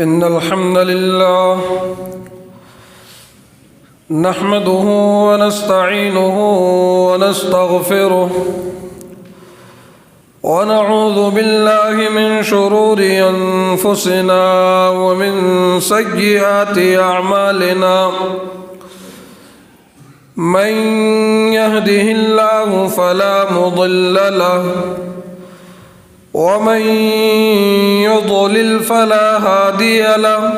إن الحمد لله نحمده ونستعينه ونستغفره ونعوذ بالله من شرور أنفسنا ومن سيئات أعمالنا من يهده الله فلا مضل له ومن يضلل فلا هادي له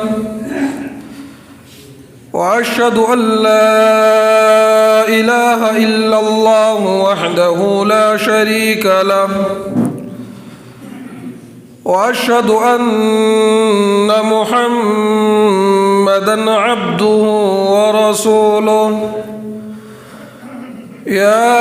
وأشهد أن لا إله إلا الله وحده لا شريك له وأشهد أن محمدًا عبده ورسوله يا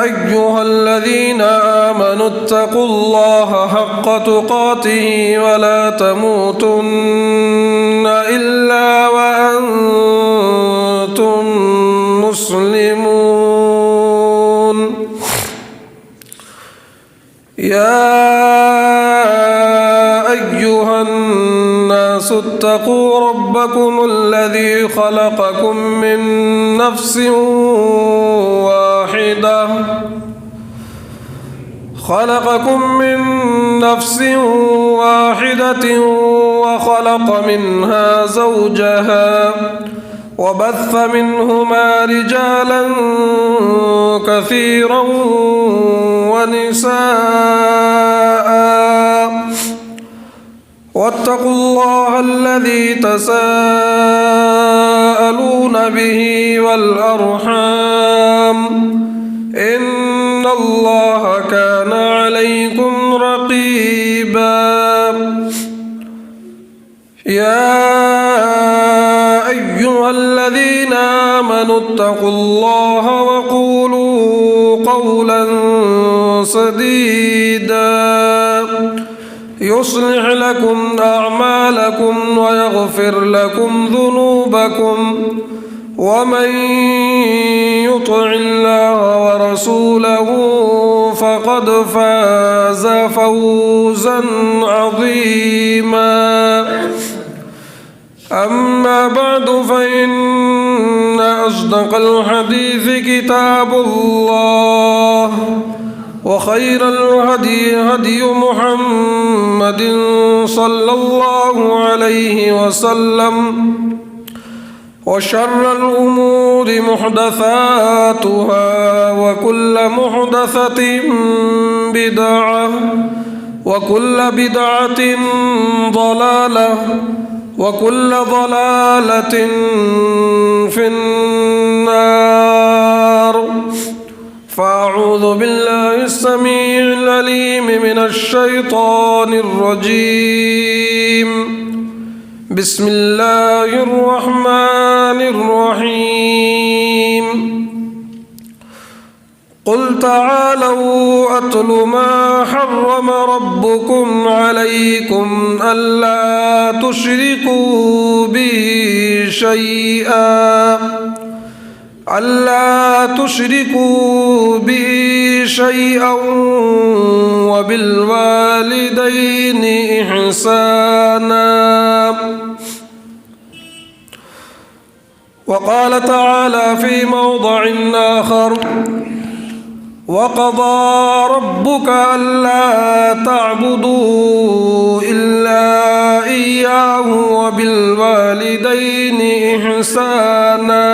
أيها الذين آمنوا اتقوا الله حق تقاته ولا تموتن إلا وأنتم مسلمون يا أيها الناس اتقوا ربكم الذي خلقكم من نفس واحدة وخلق منها زوجها وبث منهما رجالا كثيرا ونساء واتقوا الله الذي تساءلون به والأرحام إن الله كان عليكم رقيبا يا أيها الذين آمنوا اتقوا الله وقولوا قولا سديدا يصلح لكم أعمالكم ويغفر لكم ذنوبكم ومن يطع الله ورسوله فقد فاز فوزا عظيما أما بعد فإن أصدق الحديث كتاب الله وخير الهدي هدي محمد صلى الله عليه وسلم وشر الأمور محدثاتها وكل محدثة بدعة وكل بدعة ضلالة وكل ضلالة في النار فأعوذ بالله السميع العليم من الشيطان الرجيم بسم الله الرحمن الرحيم قل تعالوا أتل ما حرم ربكم عليكم ألا تشركوا به شيئا وبالوالدين إحسانا وقال تعالى في موضع آخر وقضى ربك ألا تعبدوا إلا إياه وبالوالدين إحسانا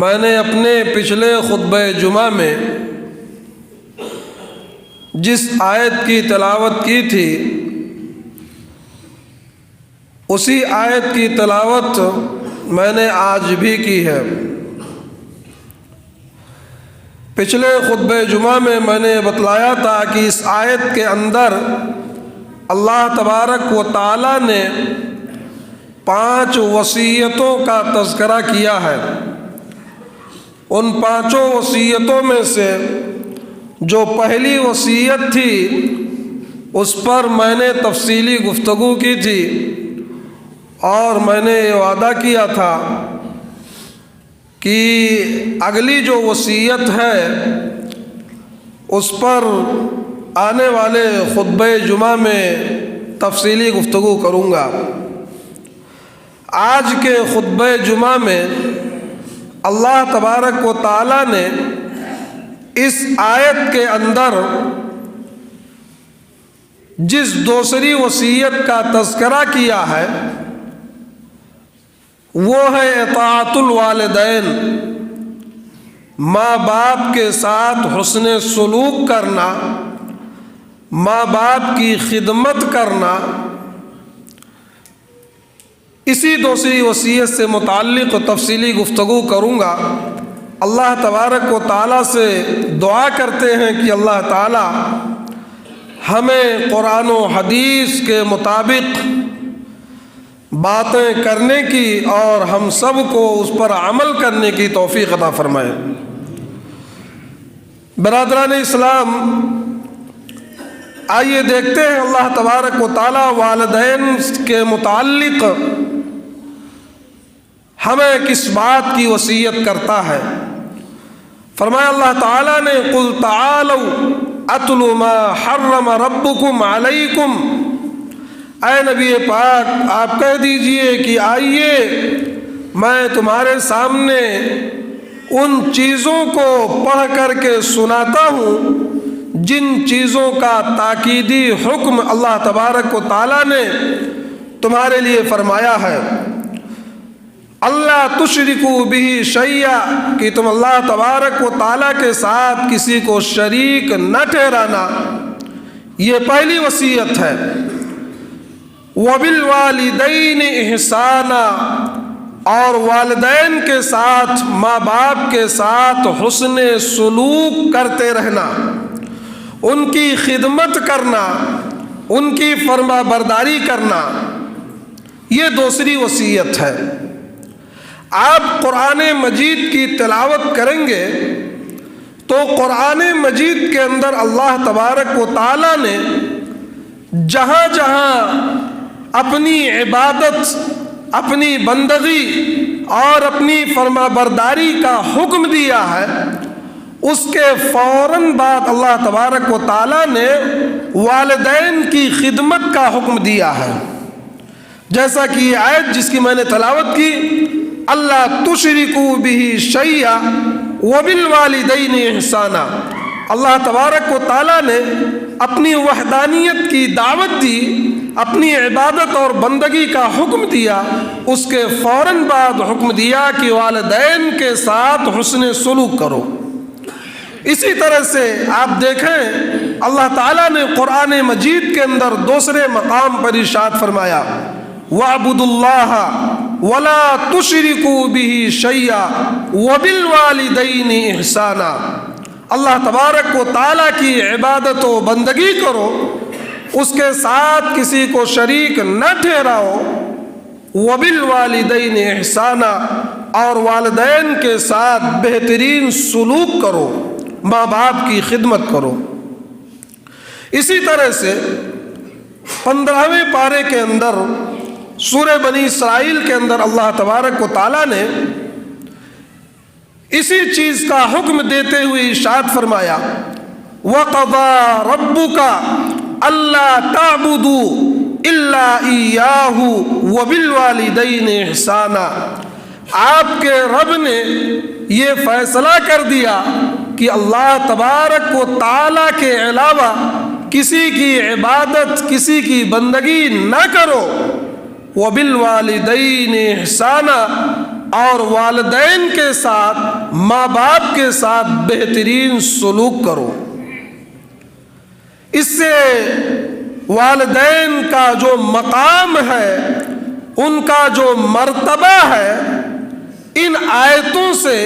میں نے اپنے پچھلے خطبہ جمعہ میں جس آیت کی تلاوت کی تھی اسی آیت کی تلاوت میں نے آج بھی کی ہے۔ پچھلے خطبہ جمعہ میں نے بتلایا تھا کہ اس آیت کے اندر اللہ تبارک و تعالیٰ نے 5 وصیتوں کا تذکرہ کیا ہے۔ ان 5 وصیتوں میں سے جو پہلی وصیت تھی اس پر میں نے تفصیلی گفتگو کی تھی اور میں نے یہ وعدہ کیا تھا کہ اگلی جو وصیت ہے اس پر آنے والے خطبہ جمعہ میں تفصیلی گفتگو کروں گا۔ آج کے خطبہ جمعہ میں اللہ تبارک و تعالیٰ نے اس آیت کے اندر جس دوسری وصیت کا تذکرہ کیا ہے وہ ہے اطاعت الوالدین، ماں باپ کے ساتھ حسن سلوک کرنا، ماں باپ کی خدمت کرنا۔ اسی دوسری وصیت سے متعلق تفصیلی گفتگو کروں گا۔ اللہ تبارک و تعالیٰ سے دعا کرتے ہیں کہ اللہ تعالیٰ ہمیں قرآن و حدیث کے مطابق باتیں کرنے کی اور ہم سب کو اس پر عمل کرنے کی توفیق عطا فرمائے۔ برادران اسلام، آئیے دیکھتے ہیں اللہ تبارک و تعالیٰ والدین کے متعلق ہمیں کس بات کی وصیت کرتا ہے۔ فرمایا اللہ تعالیٰ نے قُلْ تَعَالَوْا أَتْلُ مَا حَرَّمَ رَبُّكُمْ عَلَيْكُمْ، اے نبی پاک آپ کہہ دیجئے کہ آئیے میں تمہارے سامنے ان چیزوں کو پڑھ کر کے سناتا ہوں جن چیزوں کا تاکیدی حکم اللہ تبارک و تعالیٰ نے تمہارے لیے فرمایا ہے۔ اللہ تشرکوا بہ شیئا، کہ تم اللہ تبارک و تعالیٰ کے ساتھ کسی کو شریک نہ ٹھہرانا، یہ پہلی وصیت ہے۔ وبالوالدین احسانا، اور والدین کے ساتھ ماں باپ کے ساتھ حسن سلوک کرتے رہنا، ان کی خدمت کرنا، ان کی فرما برداری کرنا، یہ دوسری وصیت ہے۔ آپ قرآن مجید کی تلاوت کریں گے تو قرآن مجید کے اندر اللہ تبارک و تعالیٰ نے جہاں جہاں اپنی عبادت، اپنی بندگی اور اپنی فرما برداری کا حکم دیا ہے، اس کے فوراً بعد اللہ تبارک و تعالیٰ نے والدین کی خدمت کا حکم دیا ہے۔ جیسا کہ یہ آیت جس کی میں نے تلاوت کی، اللہ تشرکوا بہ شیئا وبالوالدین احسانا، اللہ تبارک و تعالیٰ نے اپنی وحدانیت کی دعوت دی، اپنی عبادت اور بندگی کا حکم دیا، اس کے فوراً بعد حکم دیا کہ والدین کے ساتھ حسن سلوک کرو۔ اسی طرح سے آپ دیکھیں اللہ تعالیٰ نے قرآن مجید کے اندر دوسرے مقام پر ارشاد فرمایا، وَاعْبُدُوا اللَّهَ وَلَا تُشْرِكُوا بِهِ شَيْئًا وَبِالْوَالِدَيْنِ إِحْسَانًا، اللہ تبارک و تعالیٰ کی عبادت و بندگی کرو، اس کے ساتھ کسی کو شریک نہ ٹھہراؤ، وَبِالْوَالِدَيْنِ إِحْسَانًا، اور والدین کے ساتھ بہترین سلوک کرو، ماں باپ کی خدمت کرو۔ اسی طرح سے 15ویں پارے کے اندر سورہ بنی اسرائیل کے اندر اللہ تبارک و تعالیٰ نے اسی چیز کا حکم دیتے ہوئے ارشاد فرمایا، وَقَضَىٰ رَبُّكَ أَلَّا تَعْبُدُوا إِلَّا إِيَّاهُ وَبِالْوَالِدَيْنِ إِحْسَانًا، آپ کے رب نے یہ فیصلہ کر دیا کہ اللہ تبارک و تعالیٰ کے علاوہ کسی کی عبادت، کسی کی بندگی نہ کرو، وَبِالْوَالِدَيْنِ إِحْسَانًا، اور والدین کے ساتھ، ماں باپ کے ساتھ بہترین سلوک کرو۔ اس سے والدین کا جو مقام ہے، ان کا جو مرتبہ ہے، ان آیتوں سے،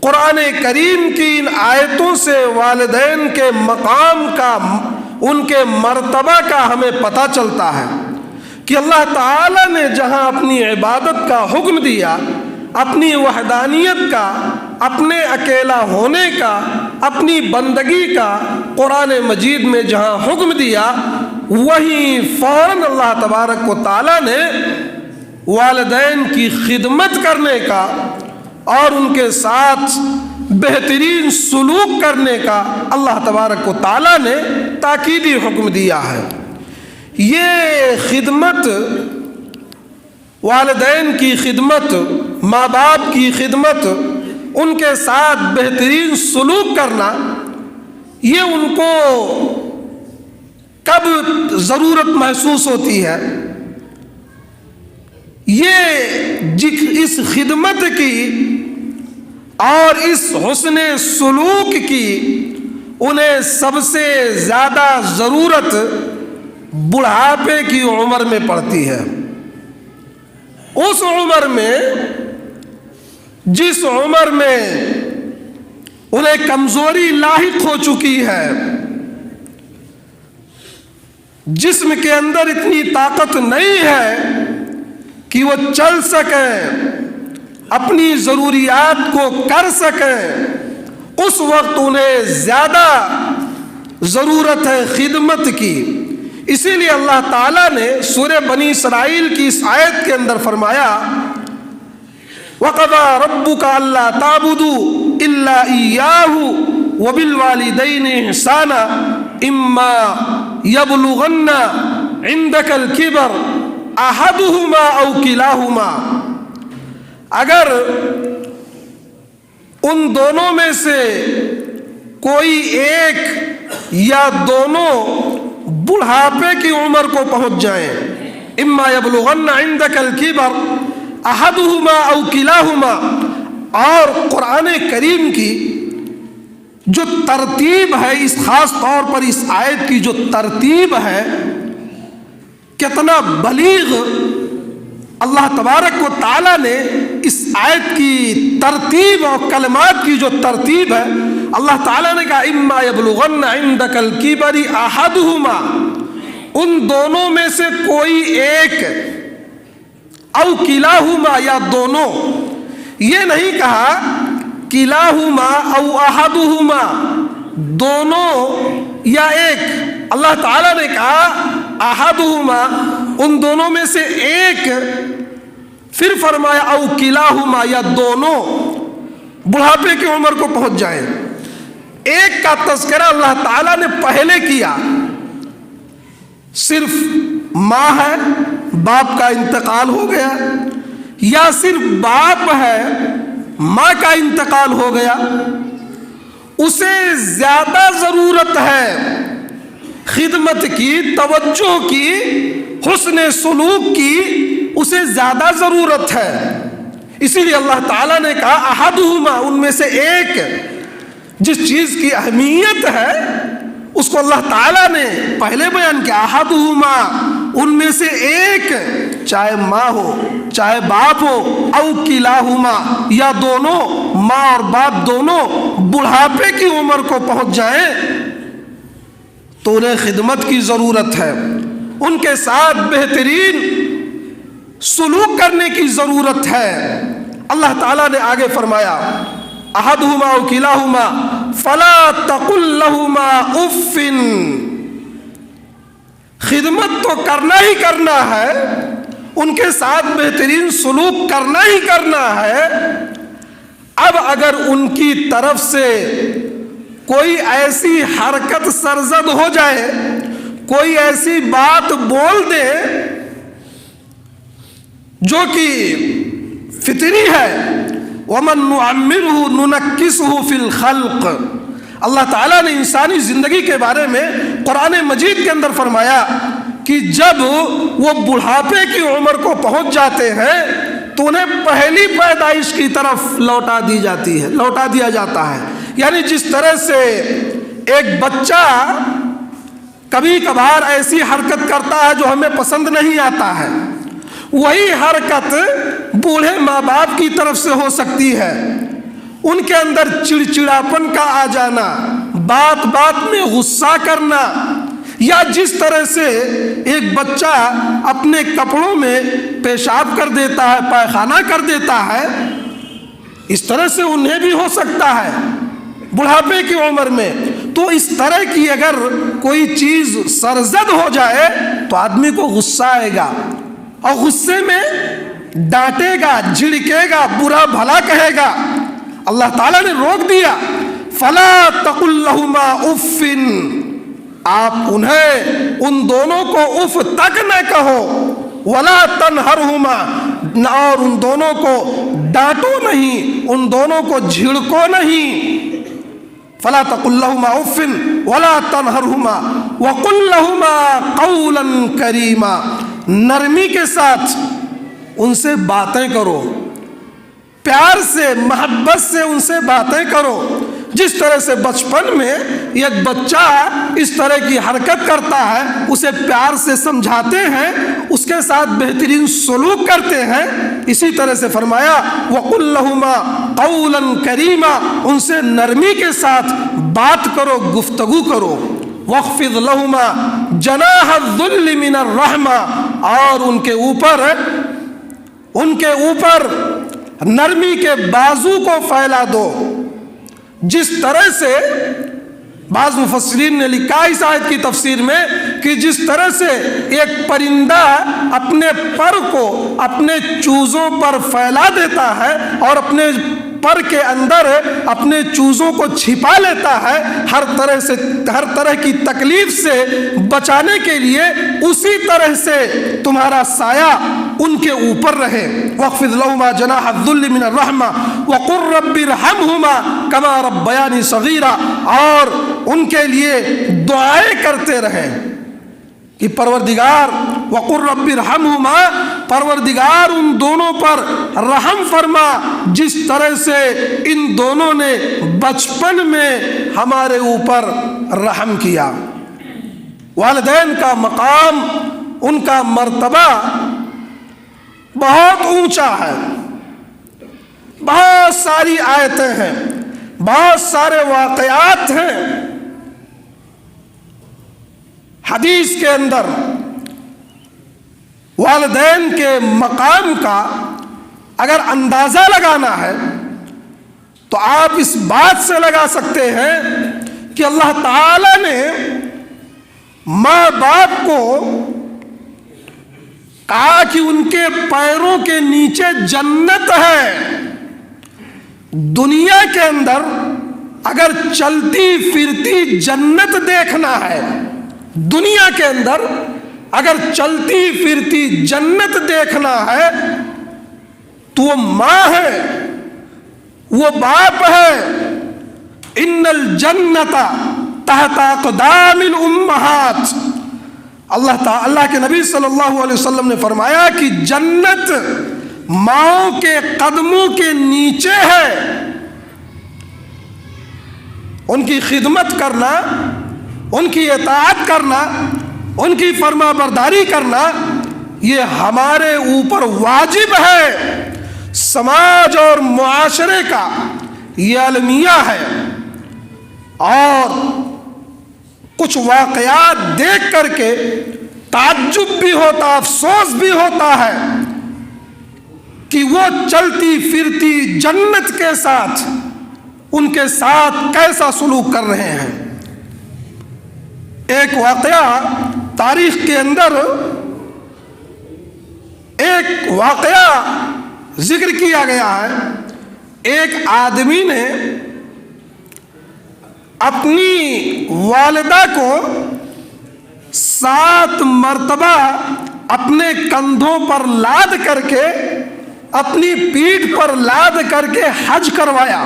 قرآن کریم کی ان آیتوں سے والدین کے مقام کا، ان کے مرتبہ کا ہمیں پتہ چلتا ہے کہ اللہ تعالیٰ نے جہاں اپنی عبادت کا حکم دیا، اپنی وحدانیت کا، اپنے اکیلا ہونے کا، اپنی بندگی کا قرآن مجید میں جہاں حکم دیا، وہیں فوراً اللہ تبارک و تعالیٰ نے والدین کی خدمت کرنے کا اور ان کے ساتھ بہترین سلوک کرنے کا اللہ تبارک و تعالیٰ نے تاکیدی حکم دیا ہے۔ یہ خدمت، والدین کی خدمت، ماں باپ کی خدمت، ان کے ساتھ بہترین سلوک کرنا، یہ ان کو کب ضرورت محسوس ہوتی ہے؟ یہ اس خدمت کی اور اس حسن سلوک کی انہیں سب سے زیادہ ضرورت بڑھاپے کی عمر میں پڑتی ہے۔ اس عمر میں، جس عمر میں انہیں کمزوری لاحق ہو چکی ہے، جسم کے اندر اتنی طاقت نہیں ہے کہ وہ چل سکیں، اپنی ضروریات کو کر سکیں، اس وقت انہیں زیادہ ضرورت ہے خدمت کی۔ اسی لیے اللہ تعالیٰ نے سورہ بنی اسرائیل کی اس آیت کے اندر فرمایا، وَقَضَىٰ رَبُّكَ أَلَّا تَعْبُدُوا إِلَّا إِيَّاهُ وَبِالْوَالِدَيْنِ إِحْسَانًا إِمَّا يَبْلُغَنَّ عِندَكَ الْكِبَرَ أَحَدُهُمَا أَوْ كِلَاهُمَا، اگر ان دونوں میں سے کوئی ایک یا دونوں بڑھاپے کی عمر کو پہنچ جائیں، اما یبلغن عندک الکبر احدہما او کلاہما، اور قرآن کریم کی جو ترتیب ہے، اس خاص طور پر اس آیت کی جو ترتیب ہے، کتنا بلیغ اللہ تبارک و تعالیٰ نے اس آیت کی ترتیب اور کلمات کی جو ترتیب ہے، اللہ تعالیٰ نے کہا اما یبلغن عندک الکبر احدہما، ان دونوں میں سے کوئی ایک، او کلاہما یا دونوں، یہ نہیں کہا کلاہما او احدہما، دونوں یا ایک، اللہ تعالیٰ نے کہا احدہما، ان دونوں میں سے ایک، پھر فرمایا او کلاہما یا دونوں بڑھاپے کی عمر کو پہنچ جائیں۔ ایک کا تذکرہ اللہ تعالیٰ نے پہلے کیا، صرف ماں ہے، باپ کا انتقال ہو گیا، یا صرف باپ ہے، ماں کا انتقال ہو گیا، اسے زیادہ ضرورت ہے خدمت کی، توجہ کی، حسن سلوک کی، اسے زیادہ ضرورت ہے۔ اسی لیے اللہ تعالیٰ نے کہا احدہما، ان میں سے ایک، جس چیز کی اہمیت ہے اس کو اللہ تعالیٰ نے پہلے بیان کیا، احدہما، ان میں سے ایک، چاہے ماں ہو چاہے باپ ہو، او کلاہما یا دونوں، ماں اور باپ دونوں بڑھاپے کی عمر کو پہنچ جائیں تو انہیں خدمت کی ضرورت ہے، ان کے ساتھ بہترین سلوک کرنے کی ضرورت ہے۔ اللہ تعالیٰ نے آگے فرمایا احدہما او کلاہما فلا تقل لہما اف، خدمت تو کرنا ہی کرنا ہے، ان کے ساتھ بہترین سلوک کرنا ہی کرنا ہے، اب اگر ان کی طرف سے کوئی ایسی حرکت سرزد ہو جائے، کوئی ایسی بات بول دے جو کہ فطری ہے، وَمَن نُعَمِّرْهُ نُنَكِّسْهُ فِي الْخَلْقِ، اللہ تعالیٰ نے انسانی زندگی کے بارے میں قرآن مجید کے اندر فرمایا کہ جب وہ بڑھاپے کی عمر کو پہنچ جاتے ہیں تو انہیں پہلی پیدائش کی طرف لوٹا دیا جاتا ہے۔ یعنی جس طرح سے ایک بچہ کبھی کبھار ایسی حرکت کرتا ہے جو ہمیں پسند نہیں آتا ہے، وہی حرکت بوڑھے ماں باپ کی طرف سے ہو سکتی ہے۔ ان کے اندر چڑچڑاپن کا آ جانا، بات بات میں غصہ کرنا، یا جس طرح سے ایک بچہ اپنے کپڑوں میں پیشاب کر دیتا ہے، پائخانہ کر دیتا ہے، اس طرح سے انہیں بھی ہو سکتا ہے بڑھاپے کی عمر میں۔ تو اس طرح کی اگر کوئی چیز سرزد ہو جائے تو آدمی کو غصہ آئے گا، اور غصے میں ڈانٹے گا، جھڑکے گا، برا بھلا کہے گا۔ اللہ تعالیٰ نے روک دیا، فلا تقل لہما اف، آپ انہیں ان دونوں کو اف تک نہ کہو، ولا تنہرہما، اور ان دونوں کو ڈانٹو نہیں، ان دونوں کو جھڑکو نہیں۔ فلا تقل لہما اف ولا تنہرہما وقل لہما قولا کریما، نرمی کے ساتھ ان سے باتیں کرو، پیار سے، محبت سے ان سے باتیں کرو۔ جس طرح سے بچپن میں ایک بچہ اس طرح کی حرکت کرتا ہے، اسے پیار سے سمجھاتے ہیں، اس کے ساتھ بہترین سلوک کرتے ہیں، اسی طرح سے فرمایا وَقُلْ لَهُمَا قَوْلًا كَرِيمًا، ان سے نرمی کے ساتھ بات کرو، گفتگو کرو۔ وَاخْفِضْ لَهُمَا جَنَاحَ الذُّلِّ مِنَ الرَّحْمَةِ، اور ان کے اوپر نرمی کے بازو کو پھیلا دو۔ جس طرح سے بعض مفسرین نے لکھا اس آیت کی تفسیر میں کہ جس طرح سے ایک پرندہ اپنے پر کو اپنے چوزوں پر پھیلا دیتا ہے اور اپنے پر کے اندر اپنے چوزوں کو چھپا لیتا ہے ہر طرح کی تکلیف سے بچانے کے لیے، اسی طرح سے تمہارا سایہ ان کے اوپر رہے۔ وَاخْفِضْ لَهُمَا جَنَاحَ الذُّلِّ مِنَ الرَّحْمَةِ وَقُلْ رَبِّ ارْحَمْهُمَا كَمَا رَبَّيَانِي صَغِيرًا، اور ان کے لیے دعائیں کرتے رہے کہ پروردگار وَقُلْ رَبِّ ارْحَمْهُمَا، پروردگار ان دونوں پر رحم فرما جس طرح سے ان دونوں نے بچپن میں ہمارے اوپر رحم کیا۔ والدین کا مقام، ان کا مرتبہ بہت اونچا ہے۔ بہت ساری آیتیں ہیں، بہت سارے واقعات ہیں حدیث کے اندر والدین کے مقام کا اگر اندازہ لگانا ہے تو آپ اس بات سے لگا سکتے ہیں کہ اللہ تعالی نے ماں باپ کو کہا کہ ان کے پیروں کے نیچے جنت ہے۔ دنیا کے اندر اگر چلتی پھرتی جنت دیکھنا ہے، دنیا کے اندر اگر چلتی پھرتی جنت دیکھنا ہے تو وہ ماں ہے، وہ باپ ہے۔ ان الجنت تحت اقدام الامہات، اللہ کے نبی صلی اللہ علیہ وسلم نے فرمایا کہ جنت ماؤں کے قدموں کے نیچے ہے۔ ان کی خدمت کرنا، ان کی اطاعت کرنا، ان کی فرما برداری کرنا، یہ ہمارے اوپر واجب ہے۔ سماج اور معاشرے کا یہ المیہ ہے، اور کچھ واقعات دیکھ کر کے تعجب بھی ہوتا، افسوس بھی ہوتا ہے کہ وہ چلتی پھرتی جنت کے ساتھ ان کے ساتھ کیسا سلوک کر رہے ہیں۔ ایک واقعہ تاریخ کے اندر، ایک واقعہ ذکر کیا گیا ہے۔ ایک آدمی نے اپنی والدہ کو 7 مرتبہ اپنے کندھوں پر لاد کر کے، اپنی پیٹھ پر لاد کر کے حج کروایا۔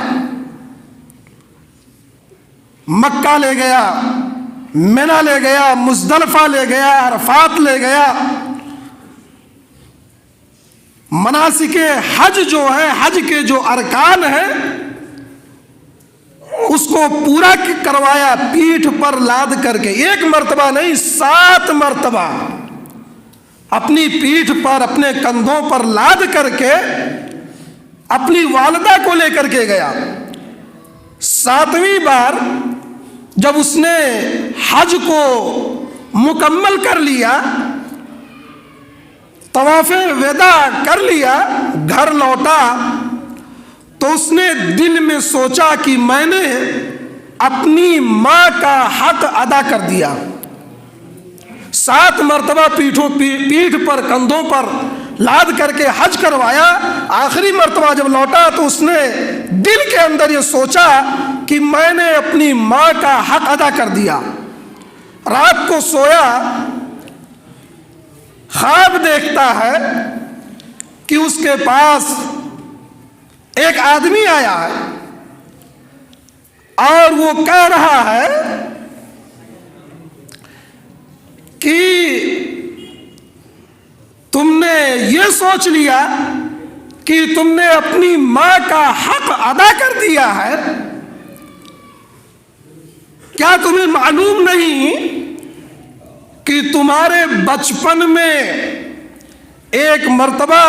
مکہ لے گیا، منی لے گیا، مزدلفہ لے گیا، عرفات لے گیا، مناسک حج جو ہے، حج کے جو ارکان ہیں اس کو پورا کروایا پیٹھ پر لاد کر کے، ایک مرتبہ نہیں 7 مرتبہ اپنی پیٹھ پر اپنے کندھوں پر لاد کر کے اپنی والدہ کو لے کر کے گیا۔ 7ویں بار جب اس نے حج کو مکمل کر لیا، طواف وداع کر لیا، گھر لوٹا تو اس نے دل میں سوچا کہ میں نے اپنی ماں کا حق ادا کر دیا۔ 7 مرتبہ پیٹھ پر کندھوں پر لاد کر کے حج کروایا، آخری مرتبہ جب لوٹا تو اس نے دل کے اندر یہ سوچا کہ میں نے اپنی ماں کا حق ادا کر دیا۔ رات کو سویا، خواب دیکھتا ہے کہ اس کے پاس ایک آدمی آیا ہے اور وہ کہہ رہا ہے کہ تم نے یہ سوچ لیا کہ تم نے اپنی ماں کا حق ادا کر دیا ہے، کیا تمہیں معلوم نہیں کہ تمہارے بچپن میں ایک مرتبہ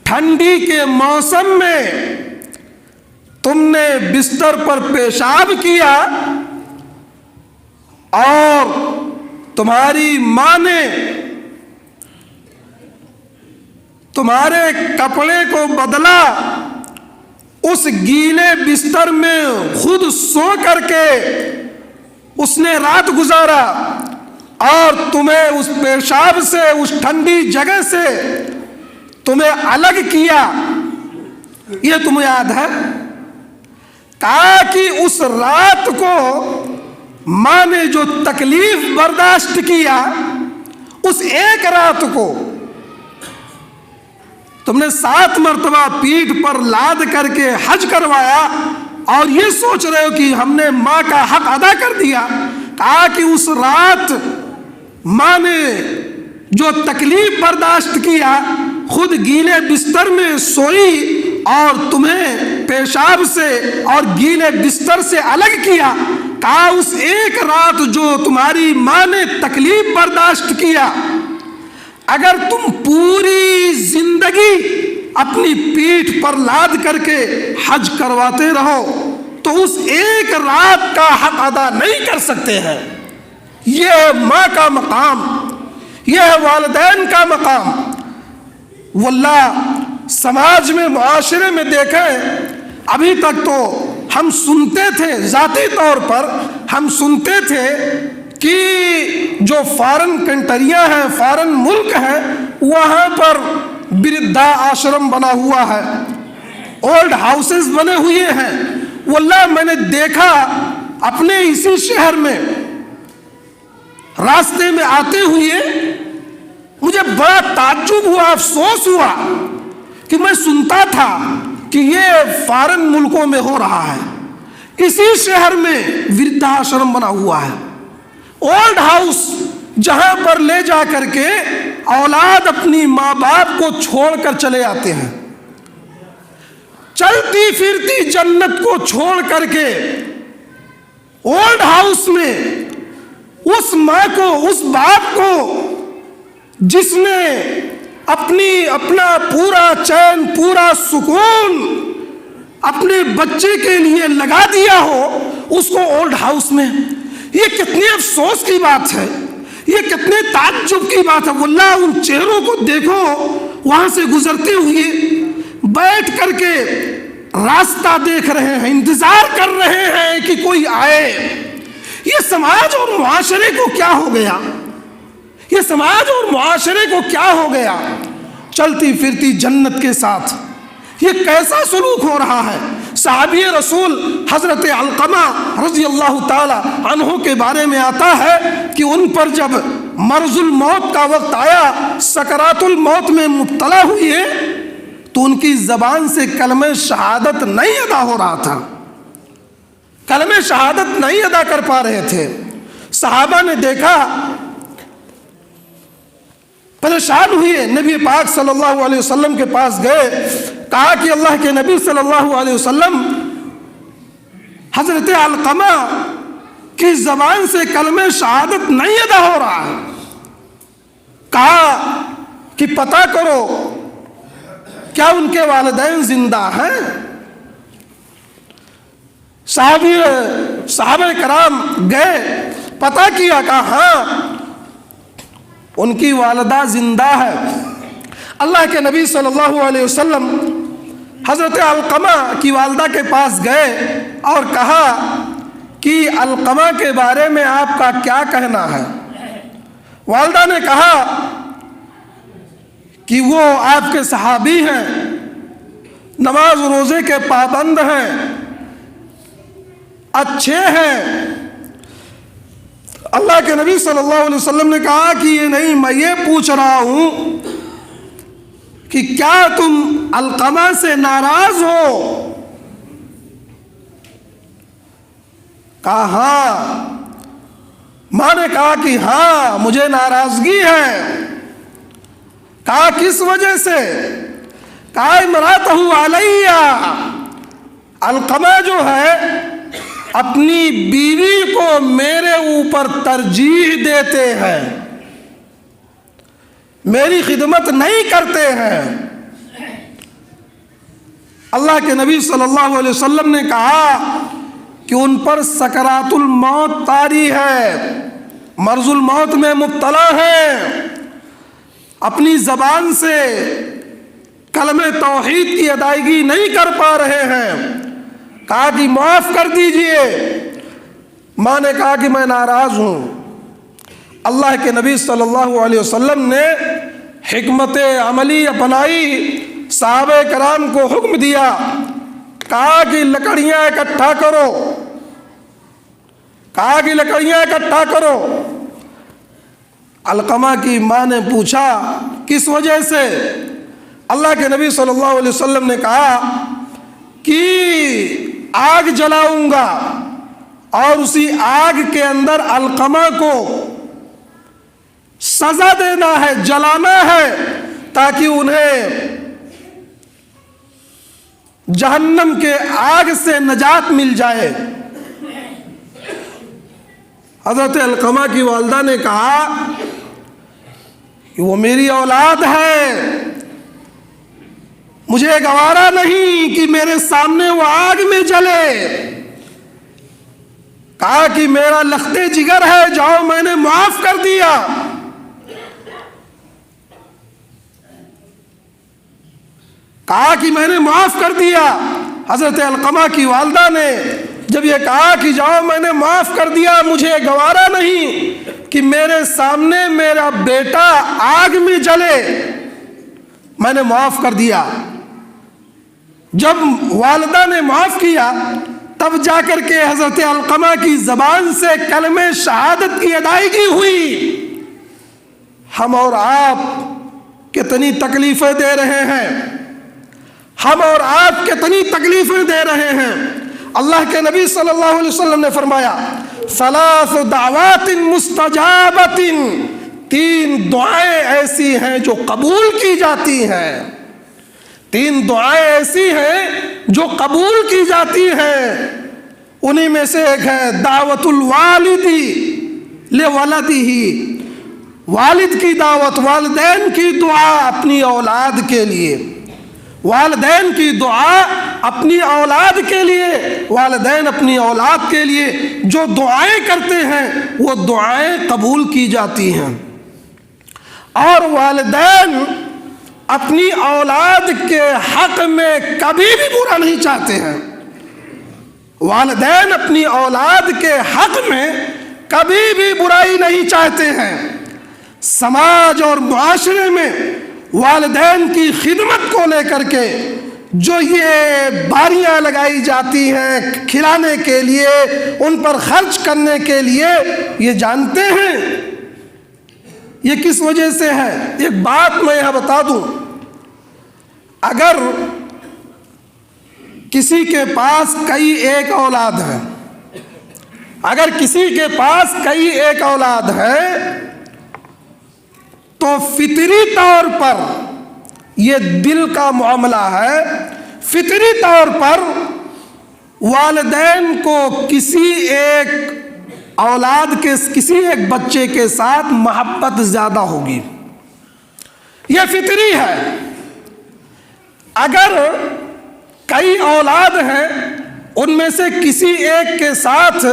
ٹھنڈی کے موسم میں تم نے بستر پر پیشاب کیا اور تمہاری ماں نے تمہارے کپڑے کو بدلا، اس گیلے بستر میں خود سو کر کے اس نے رات گزارا اور تمہیں اس پیشاب سے، اس ٹھنڈی جگہ سے تمہیں الگ کیا، یہ تمہیں یاد ہے؟ کہا کہ اس رات کو ماں نے جو تکلیف برداشت کیا، اس ایک رات کو تم نے 7 مرتبہ پیٹھ پر لاد کر کے حج کروایا اور یہ سوچ رہے ہو کہ ہم نے ماں کا حق ادا کر دیا۔ کہا کہ اس رات ماں نے جو تکلیف برداشت کیا، خود گیلے بستر میں سوئی اور تمہیں پیشاب سے اور گیلے بستر سے الگ کیا۔ کہا اس ایک رات جو تمہاری ماں نے تکلیف برداشت کیا، اگر تم پوری زندگی اپنی پیٹھ پر لاد کر کے حج کرواتے رہو تو اس ایک رات کا حق ادا نہیں کر سکتے ہیں۔ یہ ہے ماں کا مقام، یہ ہے والدین کا مقام۔ واللہ سماج میں، معاشرے میں دیکھیں، ابھی تک تو ہم سنتے تھے، ذاتی طور پر ہم سنتے تھے کہ جو فارن کنٹریاں ہیں، فارن ملک ہیں، وہاں پر بردھا آشرم بنا ہوا ہے، اولڈ ہاؤسز بنے ہوئے ہیں۔ واللہ میں نے دیکھا اپنے اسی شہر میں، راستے میں آتے ہوئے مجھے بڑا تعجب ہوا، افسوس ہوا کہ میں سنتا تھا کہ یہ فارن ملکوں میں ہو رہا ہے، اسی شہر میں وردھا آشرم بنا ہوا ہے، اولڈ ہاؤس، جہاں پر لے جا کر کے اولاد اپنی ماں باپ کو چھوڑ کر چلے آتے ہیں، چلتی پھرتی جنت کو چھوڑ کر کے اولڈ ہاؤس میں اس ماں کو، اس باپ کو جس نے اپنا پورا چین، پورا سکون اپنے بچے کے لیے لگا دیا ہو، اس کو اولڈ ہاؤس میں، یہ کتنے افسوس کی بات ہے، یہ کتنے تعجب کی بات ہے۔ واللہ ان چہروں کو دیکھو، وہاں سے گزرتے ہوئے بیٹھ کر کے راستہ دیکھ رہے ہیں، انتظار کر رہے ہیں کہ کوئی آئے۔ یہ سماج اور معاشرے کو کیا ہو گیا؟ یہ سماج اور معاشرے کو کیا ہو گیا؟ چلتی پھرتی جنت کے ساتھ یہ کیسا سلوک ہو رہا ہے؟ صحابی رسول حضرت علقمہ رضی اللہ تعالی عنہ کے بارے میں آتا ہے کہ ان پر جب مرض الموت کا وقت آیا، سکرات الموت میں مبتلا ہوئے، تو ان کی زبان سے کلمہ شہادت نہیں ادا ہو رہا تھا، کلمہ شہادت نہیں ادا کر پا رہے تھے۔ صحابہ نے دیکھا پریشان ہوئے، نبی پاک صلی اللہ علیہ وسلم کے پاس گئے، کہا کہ اللہ کے نبی صلی اللہ علیہ وسلم، حضرت علقمہ کی زبان سے کلمہ شہادت نہیں ادا ہو رہا ہے۔ کہا کہ پتہ کرو کیا ان کے والدین زندہ ہیں؟ صحابہ کرام گئے، پتہ کیا، کہا ہاں ان کی والدہ زندہ ہے۔ اللہ کے نبی صلی اللہ علیہ وسلم حضرت علقمہ کی والدہ کے پاس گئے اور کہا کہ علقمہ کے بارے میں آپ کا کیا کہنا ہے؟ والدہ نے کہا کہ وہ آپ کے صحابی ہیں، نماز روزے کے پابند ہیں، اچھے ہیں۔ اللہ کے نبی صلی اللہ علیہ وسلم نے کہا کہ یہ نہیں، میں یہ پوچھ رہا ہوں کہ کیا تم علقمہ سے ناراض ہو؟ کہا ہاں۔ ماں نے کہا کہ ہاں مجھے ناراضگی ہے۔ کہا کس وجہ سے؟ کہا امراتہ علیہ، علقمہ جو ہے اپنی بیوی کو میرے اوپر ترجیح دیتے ہیں، میری خدمت نہیں کرتے ہیں۔ اللہ کے نبی صلی اللہ علیہ وسلم نے کہا کہ ان پر سکرات الموت طاری ہے، مرض الموت میں مبتلا ہیں، اپنی زبان سے کلمہ توحید کی ادائیگی نہیں کر پا رہے ہیں۔ کہا کہ معاف کر دیجئے۔ ماں نے کہا کہ میں ناراض ہوں۔ اللہ کے نبی صلی اللہ علیہ وسلم نے حکمت عملی اپنائی، صحابہ کرام کو حکم دیا، کہا کہ لکڑیاں اکٹھا کرو، کہا کہ لکڑیاں اکٹھا کرو۔ علقمہ کی ماں نے پوچھا کس وجہ سے؟ اللہ کے نبی صلی اللہ علیہ وسلم نے کہا کہ آگ جلاؤں گا اور اسی آگ کے اندر علقمہ کو سزا دینا ہے، جلانا ہے، تاکہ انہیں جہنم کے آگ سے نجات مل جائے۔ حضرت علقمہ کی والدہ نے کہا کہ وہ میری اولاد ہے، مجھے گوارا نہیں کہ میرے سامنے وہ آگ میں جلے۔ کہا کہ میرا لخت جگر ہے، جاؤ میں نے معاف کر دیا۔ کہا کہ میں نے معاف کر دیا۔ حضرت علقمہ کی والدہ نے جب یہ کہا کہ جاؤ میں نے معاف کر دیا، مجھے گوارا نہیں کہ میرے سامنے میرا بیٹا آگ میں جلے، میں نے معاف کر دیا۔ جب والدہ نے معاف کیا تب جا کر کے حضرت علقمہ کی زبان سے کلمہ شہادت کی ادائیگی ہوئی۔ ہم اور آپ کتنی تکلیفیں دے رہے ہیں، ہم اور آپ کتنی تکلیفیں دے رہے ہیں۔ اللہ کے نبی صلی اللہ علیہ وسلم نے فرمایا ثلاث دعوات مستجابات، تین دعائیں ایسی ہیں جو قبول کی جاتی ہیں، تین دعائیں ایسی ہیں جو قبول کی جاتی ہیں۔ انہی میں سے ایک ہے دعوت الوالد لولدہ، والد کی دعوت، والدین کی دعا اپنی اولاد کے لیے، والدین کی دعا اپنی اولاد کے لیے، والدین اپنی اولاد کے لیے جو دعائیں کرتے ہیں وہ دعائیں قبول کی جاتی ہیں۔ اور والدین اپنی اولاد کے حق میں کبھی بھی برا نہیں چاہتے ہیں، والدین اپنی اولاد کے حق میں کبھی بھی برائی نہیں چاہتے ہیں۔ سماج اور معاشرے میں والدین کی خدمت کو لے کر کے جو یہ باریاں لگائی جاتی ہیں کھلانے کے لیے، ان پر خرچ کرنے کے لیے، یہ جانتے ہیں یہ کس وجہ سے ہے؟ ایک بات میں یہاں بتا دوں، اگر کسی کے پاس کئی ایک اولاد ہے، اگر کسی کے پاس کئی ایک اولاد ہے تو تو فطری طور پر یہ دل کا معاملہ ہے. فطری طور پر والدین کو کسی ایک اولاد کے کسی ایک بچے کے ساتھ محبت زیادہ ہوگی. یہ فطری ہے. اگر کئی اولاد ہیں, ان میں سے کسی ایک کے ساتھ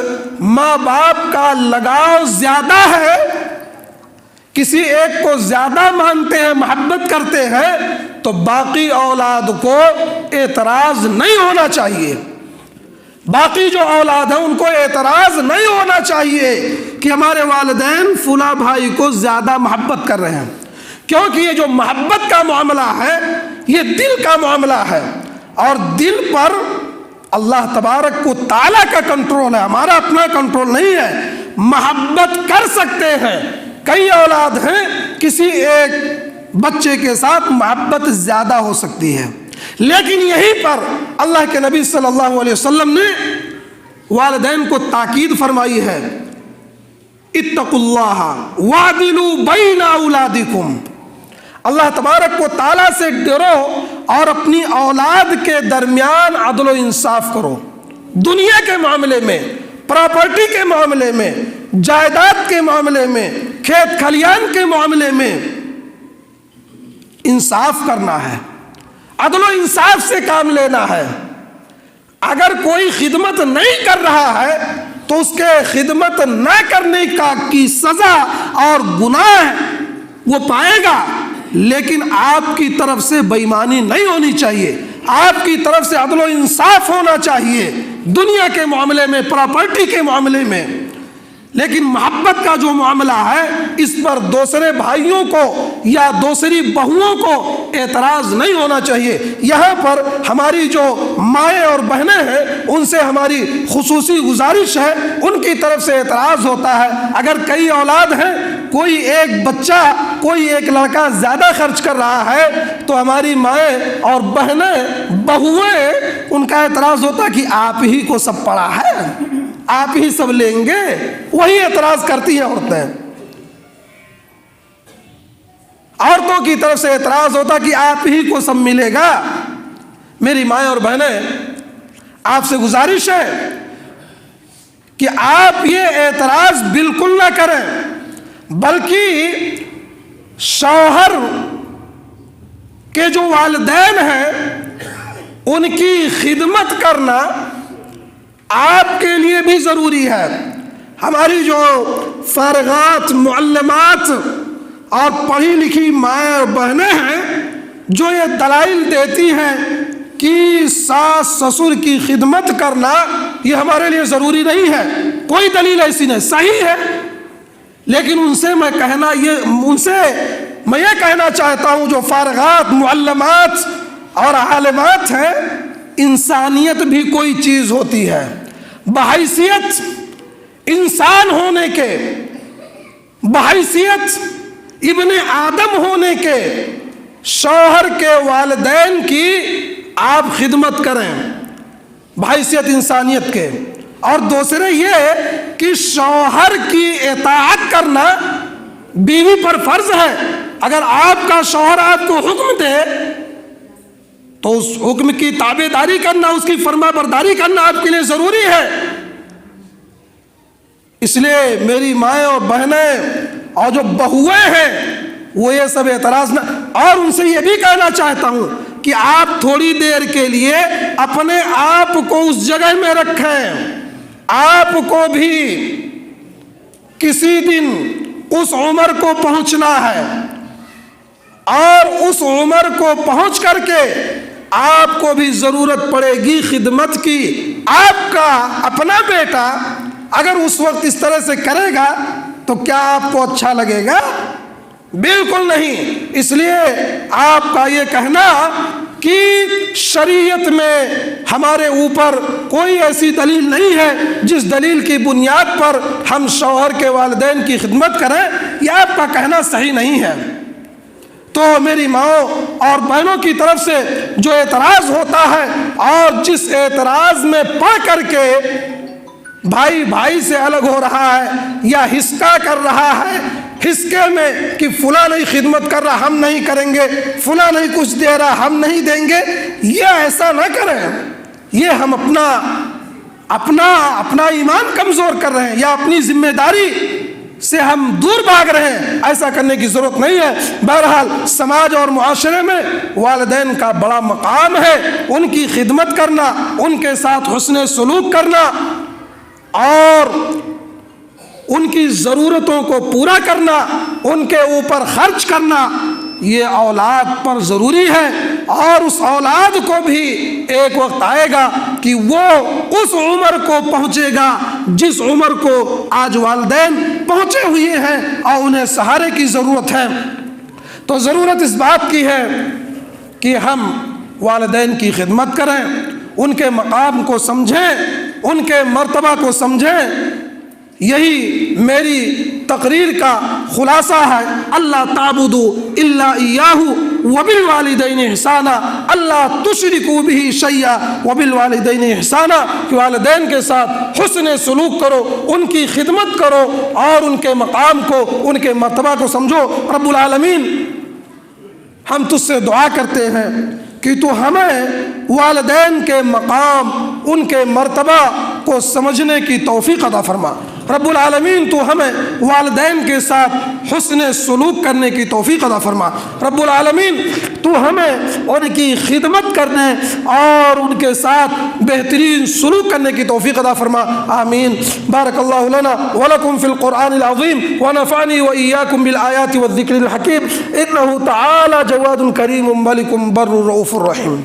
ماں باپ کا لگاؤ زیادہ ہے, کسی ایک کو زیادہ مانتے ہیں, محبت کرتے ہیں, تو باقی اولاد کو اعتراض نہیں ہونا چاہیے. باقی جو اولاد ہیں ان کو اعتراض نہیں ہونا چاہیے کہ ہمارے والدین فلاں بھائی کو زیادہ محبت کر رہے ہیں, کیونکہ یہ جو محبت کا معاملہ ہے یہ دل کا معاملہ ہے, اور دل پر اللہ تبارک و تعالیٰ کا کنٹرول ہے, ہمارا اپنا کنٹرول نہیں ہے. محبت کر سکتے ہیں. کئی اولاد ہیں, کسی ایک بچے کے ساتھ محبت زیادہ ہو سکتی ہے, لیکن یہیں پر اللہ کے نبی صلی اللہ علیہ وسلم نے والدین کو تاکید فرمائی ہے, اتقوا اللہ وعدلوا بین اولادکم. اللہ تبارک و تعالیٰ سے ڈرو اور اپنی اولاد کے درمیان عدل و انصاف کرو. دنیا کے معاملے میں, پراپرٹی کے معاملے میں, جائیداد کے معاملے میں, کھیت کھلیان کے معاملے میں انصاف کرنا ہے, عدل و انصاف سے کام لینا ہے. اگر کوئی خدمت نہیں کر رہا ہے تو اس کے خدمت نہ کرنے کی سزا اور گناہ وہ پائے گا, لیکن آپ کی طرف سے بے ایمانی نہیں ہونی چاہیے, آپ کی طرف سے عدل و انصاف ہونا چاہیے دنیا کے معاملے میں, پراپرٹی کے معاملے میں. لیکن محبت کا جو معاملہ ہے اس پر دوسرے بھائیوں کو یا دوسری بہوؤں کو اعتراض نہیں ہونا چاہیے. یہاں پر ہماری جو مائیں اور بہنیں ہیں ان سے ہماری خصوصی گزارش ہے, ان کی طرف سے اعتراض ہوتا ہے. اگر کئی اولاد ہیں, کوئی ایک بچہ, کوئی ایک لڑکا زیادہ خرچ کر رہا ہے تو ہماری مائیں اور بہنیں, بہویں, ان کا اعتراض ہوتا ہے کہ آپ ہی کو سب پڑا ہے, آپ ہی سب لیں گے. وہی اعتراض کرتی ہیں عورتیں. عورتوں کی طرف سے اعتراض ہوتا کہ آپ ہی کو سب ملے گا. میری مائیں اور بہنیں, آپ سے گزارش ہے کہ آپ یہ اعتراض بالکل نہ کریں, بلکہ شوہر کے جو والدین ہیں ان کی خدمت کرنا آپ کے لیے بھی ضروری ہے. ہماری جو فارغات, معلمات اور پڑھی لکھی مائیں اور بہنیں ہیں جو یہ دلائل دیتی ہیں کہ ساس سسر کی خدمت کرنا یہ ہمارے لیے ضروری نہیں ہے, کوئی دلیل ایسی نہیں, صحیح ہے, لیکن ان سے میں یہ کہنا چاہتا ہوں جو فارغات, معلمات اور عالمات ہیں, انسانیت بھی کوئی چیز ہوتی ہے. بحیثیت انسان ہونے کے, بحیثیت ابن آدم ہونے کے, شوہر کے والدین کی آپ خدمت کریں بحیثیت انسانیت کے. اور دوسرے یہ کہ شوہر کی اطاعت کرنا بیوی پر فرض ہے. اگر آپ کا شوہر آپ کو حکم دے تو اس حکم کی تابع داری کرنا, اس کی فرما برداری کرنا آپ کے لیے ضروری ہے. اس لیے میری مائیں اور بہنیں اور جو بہویں ہیں وہ یہ سب اعتراض نہ, اور ان سے یہ بھی کہنا چاہتا ہوں کہ آپ تھوڑی دیر کے لیے اپنے آپ کو اس جگہ میں رکھیں. آپ کو بھی کسی دن اس عمر کو پہنچنا ہے, اور اس عمر کو پہنچ کر کے آپ کو بھی ضرورت پڑے گی خدمت کی. آپ کا اپنا بیٹا اگر اس وقت اس طرح سے کرے گا تو کیا آپ کو اچھا لگے گا؟ بالکل نہیں. اس لیے آپ کا یہ کہنا کہ شریعت میں ہمارے اوپر کوئی ایسی دلیل نہیں ہے جس دلیل کی بنیاد پر ہم شوہر کے والدین کی خدمت کریں, یہ آپ کا کہنا صحیح نہیں ہے. تو میری ماؤں اور بہنوں کی طرف سے جو اعتراض ہوتا ہے اور جس اعتراض میں پڑھ کر کے بھائی بھائی سے الگ ہو رہا ہے یا ہسکا کر رہا ہے, حسکے میں کہ فلاں نہیں خدمت کر رہا ہم نہیں کریں گے، فلاں نہیں کچھ دے رہا ہم نہیں دیں گے، یہ ایسا نہ کریں. یہ ہم اپنا ایمان کمزور کر رہے ہیں یا اپنی ذمہ داری سے ہم دور بھاگ رہے ہیں. ایسا کرنے کی ضرورت نہیں ہے. بہرحال سماج اور معاشرے میں والدین کا بڑا مقام ہے. ان کی خدمت کرنا، ان کے ساتھ حسن سلوک کرنا اور ان کی ضرورتوں کو پورا کرنا، ان کے اوپر خرچ کرنا، یہ اولاد پر ضروری ہے. اور اس اولاد کو بھی ایک وقت آئے گا کہ وہ اس عمر کو پہنچے گا جس عمر کو آج والدین پہنچے ہوئے ہیں اور انہیں سہارے کی ضرورت ہے. تو ضرورت اس بات کی ہے کہ ہم والدین کی خدمت کریں، ان کے مقام کو سمجھیں، ان کے مرتبہ کو سمجھیں. یہی میری تقریر کا خلاصہ ہے. اللہ تعبدوا الا ایاہ وبالوالدین احسانا، اللہ تشرکوا بہ شیئا وبالوالدین احسانا، کہ والدین کے ساتھ حسن سلوک کرو، ان کی خدمت کرو اور ان کے مقام کو، ان کے مرتبہ کو سمجھو. رب العالمین ہم تجھ سے دعا کرتے ہیں کہ تو ہمیں والدین کے مقام، ان کے مرتبہ کو سمجھنے کی توفیق عطا فرما. رب العالمین تو ہمیں والدین کے ساتھ حسن سلوک کرنے کی توفیق عطا فرما. رب العالمین تو ہمیں ان کی خدمت کرنے اور ان کے ساتھ بہترین سلوک کرنے کی توفیق عطا فرما. آمین. بارک اللہ لنا ولکم فی القرآن العظیم ونفعنی وإیاکم بالآیات والذکر الحکیم. انہ تعالی جواد کریم ملک بر رؤوف الرحیم.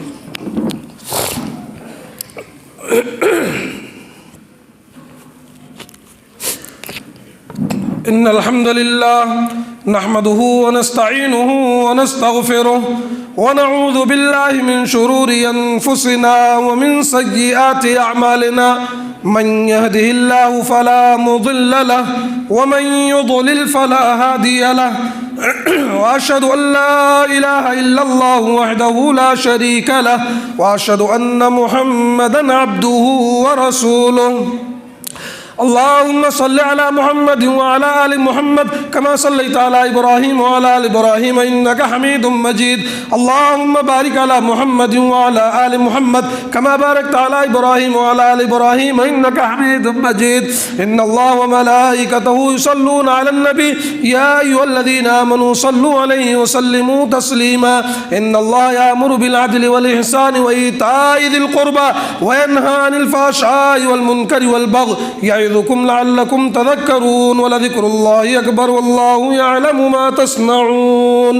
ان الحمد لله نحمده ونستعينه ونستغفره ونعوذ بالله من شرور انفسنا ومن سيئات اعمالنا. من يهده الله فلا مضل له ومن يضلل فلا هادي له. واشهد ان لا اله الا الله وحده لا شريك له واشهد ان محمدا عبده ورسوله. اللهم صل على محمد وعلى آل محمد كما صليت على إبراهيم وعلى آل إبراهيم إنك حميد مجيد. اللهم بارك على محمد وعلى آل محمد كما باركت على إبراهيم وعلى آل إبراهيم إنك حميد مجيد. إن الله وملائكته يصلون على النبي يا أيها الذين آمنوا صلوا عليه وسلموا تسليما. إن الله يأمر بالعدل والإحسان وإيتاء ذي القربى وينهى عن الفحشاء والمنكر والبغي يعظكم لعلكم تذكرون. ولذكر الله أكبر والله يعلم ما تصنعون.